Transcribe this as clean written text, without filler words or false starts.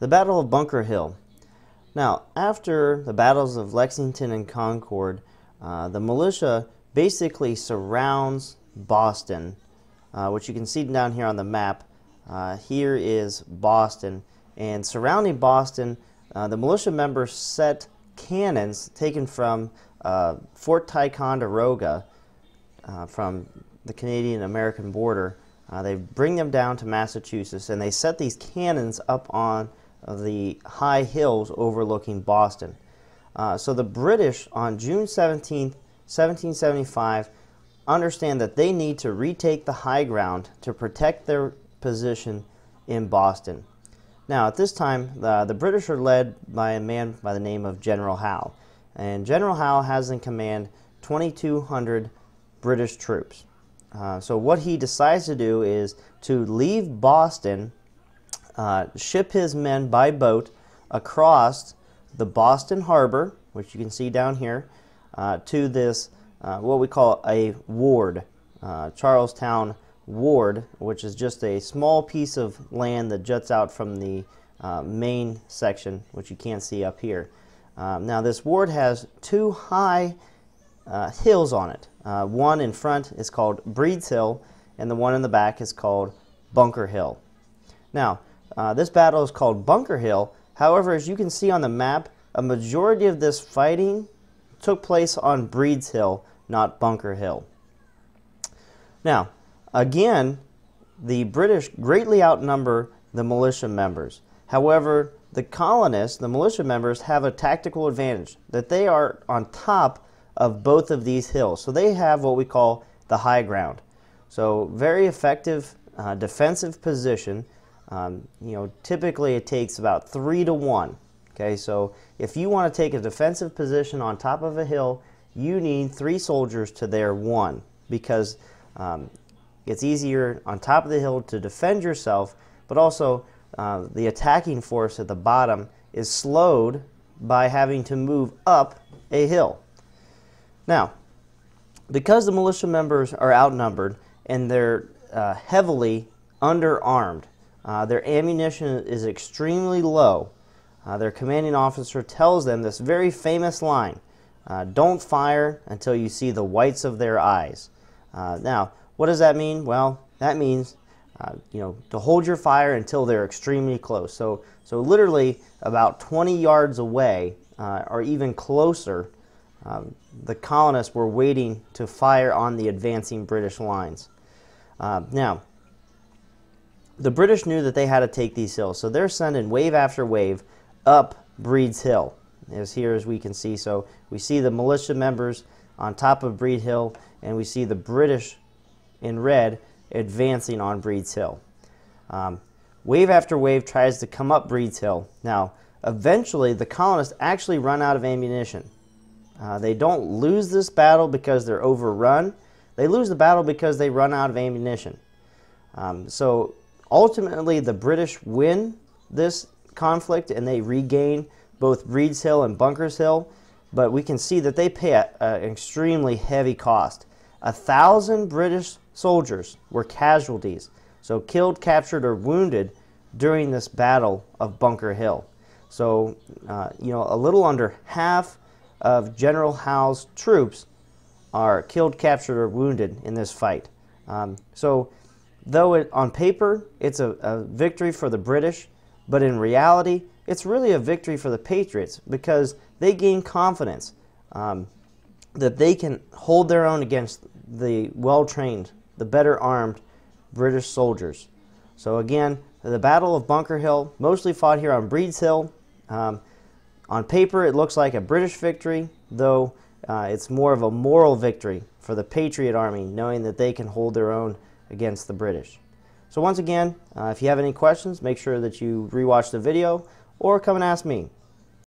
The Battle of Bunker Hill. Now, after the battles of Lexington and Concord, the militia basically surrounds Boston, which you can see down here on the map. Here is Boston, and surrounding Boston, the militia members set cannons taken from Fort Ticonderoga from the Canadian-American border. They bring them down to Massachusetts, and they set these cannons up on the high hills overlooking Boston. So the British on June 17th, 1775 understand that they need to retake the high ground to protect their position in Boston. Now at this time the British are led by a man by the name of General Howe, and General Howe has in command 2,200 British troops. So what he decides to do is to leave Boston, ship his men by boat across the Boston Harbor, which you can see down here, to this what we call a ward, Charlestown Ward, which is just a small piece of land that juts out from the main section, which you can't see up here. Now this ward has two high hills on it. One in front is called Breed's Hill, and the one in the back is called Bunker Hill. Now, this battle is called Bunker Hill. However, as you can see on the map, a majority of this fighting took place on Breed's Hill, not Bunker Hill. Now, again, the British greatly outnumber the militia members. However, the colonists, the militia members, have a tactical advantage, that they are on top of both of these hills. So they have what we call the high ground. So very effective defensive position. Typically it takes about 3 to 1. Okay, so if you want to take a defensive position on top of a hill, you need 3 soldiers to their 1, because it's easier on top of the hill to defend yourself, but also the attacking force at the bottom is slowed by having to move up a hill. Now, because the militia members are outnumbered and they're heavily underarmed, their ammunition is extremely low. Their commanding officer tells them this very famous line, "Don't fire until you see the whites of their eyes." Now, what does that mean? Well, that means to hold your fire until they're extremely close. So literally about 20 yards away, or even closer, the colonists were waiting to fire on the advancing British lines. Now, the British knew that they had to take these hills, so they're sending wave after wave up Breed's Hill, as here as we can see. So we see the militia members on top of Breed Hill, and we see the British in red advancing on Breed's Hill. Wave after wave tries to come up Breed's Hill. Now, eventually the colonists actually run out of ammunition. They don't lose this battle because they're overrun. They lose the battle because they run out of ammunition. So ultimately the British win this conflict and they regain both Breed's Hill and Bunker's Hill, but we can see that they pay an extremely heavy cost. 1,000 British soldiers were casualties, so killed, captured, or wounded during this battle of Bunker Hill. So a little under half of General Howe's troops are killed, captured, or wounded in this fight. So though on paper it's a victory for the British, but in reality it's really a victory for the Patriots, because they gain confidence that they can hold their own against the well-trained, the better armed British soldiers. So again, the Battle of Bunker Hill, mostly fought here on Breed's Hill. On paper it looks like a British victory, though it's more of a moral victory for the Patriot Army, knowing that they can hold their own against the British. So once again, if you have any questions, make sure that you rewatch the video or come and ask me.